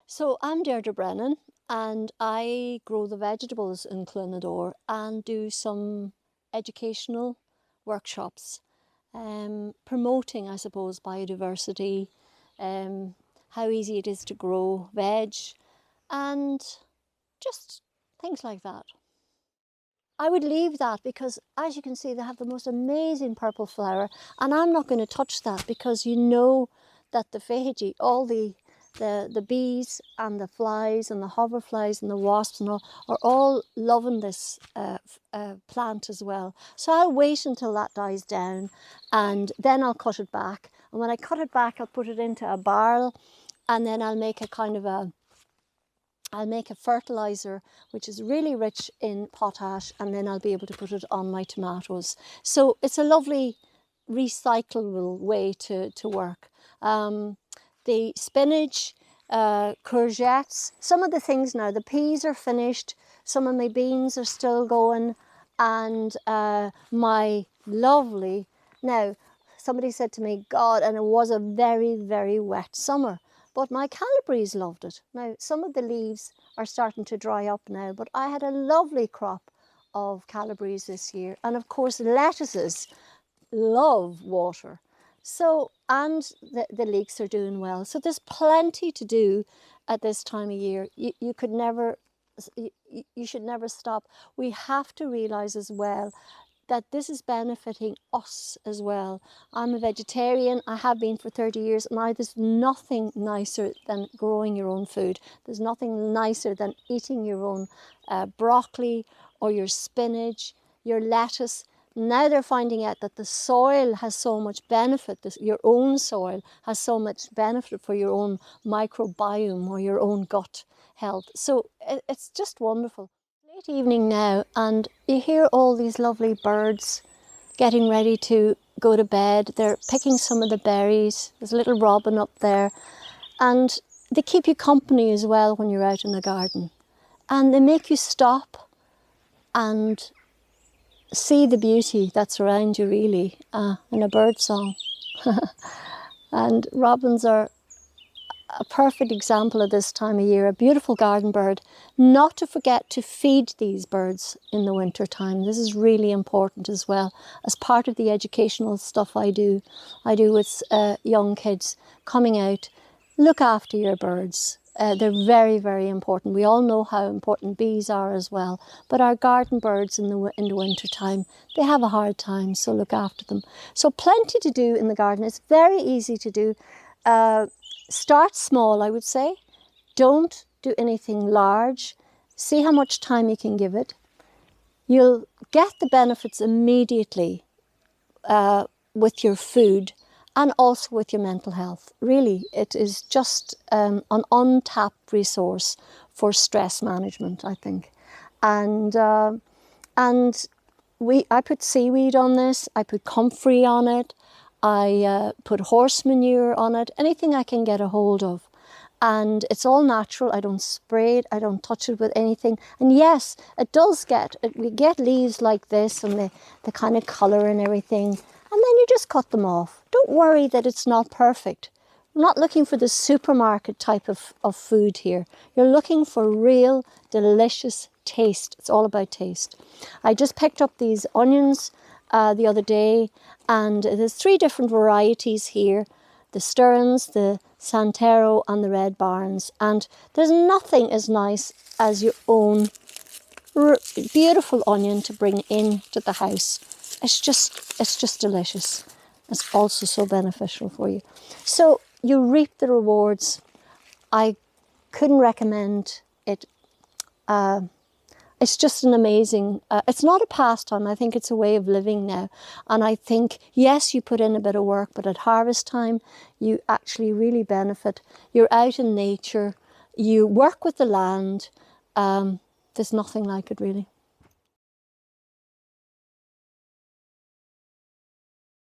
So I'm Deirdre Brennan and I grow the vegetables in Cluain and do some educational workshops, promoting, I suppose, biodiversity, how easy it is to grow veg and just things like that. I would leave that because, as you can see, they have the most amazing purple flower, and I'm not going to touch that because you know that the veggie, all the bees and the flies and the hoverflies and the wasps and all are all loving this plant as well. So I'll wait until that dies down and then I'll cut it back. And when I cut it back, I'll put it into a barrel and then I'll make a fertilizer which is really rich in potash, and then I'll be able to put it on my tomatoes. So it's a lovely recyclable way to work. The spinach, courgettes, some of the things now, the peas are finished, some of my beans are still going, and my lovely, now somebody said to me, God, and it was a very, very wet summer, but my calabrese loved it. Now some of the leaves are starting to dry up now, but I had a lovely crop of calabrese this year, and of course lettuces love water. So, and the leeks are doing well. So there's plenty to do at this time of year. You should never stop. We have to realise as well that this is benefiting us as well. I'm a vegetarian, I have been for 30 years, and there's nothing nicer than growing your own food. There's nothing nicer than eating your own broccoli or your spinach, your lettuce. Now they're finding out that the soil has so much benefit, your own soil has so much benefit for your own microbiome or your own gut health. So it's just wonderful. Late evening now, and you hear all these lovely birds getting ready to go to bed. They're picking some of the berries. There's a little robin up there, and they keep you company as well when you're out in the garden. And they make you stop and see the beauty that's around you, really, in a bird song. And robins are a perfect example of this time of year, a beautiful garden bird. Not to forget to feed these birds in the winter time. This is really important as well, as part of the educational stuff I do with young kids coming out. Look after your birds. They're very, very important. We all know how important bees are as well, but our garden birds in the winter time, they have a hard time, so look after them. So plenty to do in the garden. It's very easy to do. Start small, I would say. Don't do anything large. See how much time you can give it. You'll get the benefits immediately with your food and also with your mental health. Really, it is just an untapped resource for stress management, I think. And I put seaweed on this, I put comfrey on it, I put horse manure on it, anything I can get a hold of. And it's all natural. I don't spray it, I don't touch it with anything. And yes, we get leaves like this and the kind of colour and everything. And then you just cut them off. Don't worry that it's not perfect. I'm not looking for the supermarket type of food here. You're looking for real, delicious taste. It's all about taste. I just picked up these onions the other day, and there's 3 different varieties here. The Stirrans, the Santero and the Red Barns. And there's nothing as nice as your own beautiful onion to bring into the house. It's just delicious. It's also so beneficial for you. So you reap the rewards. I couldn't recommend it. It's just an amazing, it's not a pastime. I think it's a way of living now. And I think, yes, you put in a bit of work, but at harvest time, you actually really benefit. You're out in nature. You work with the land. There's nothing like it, really.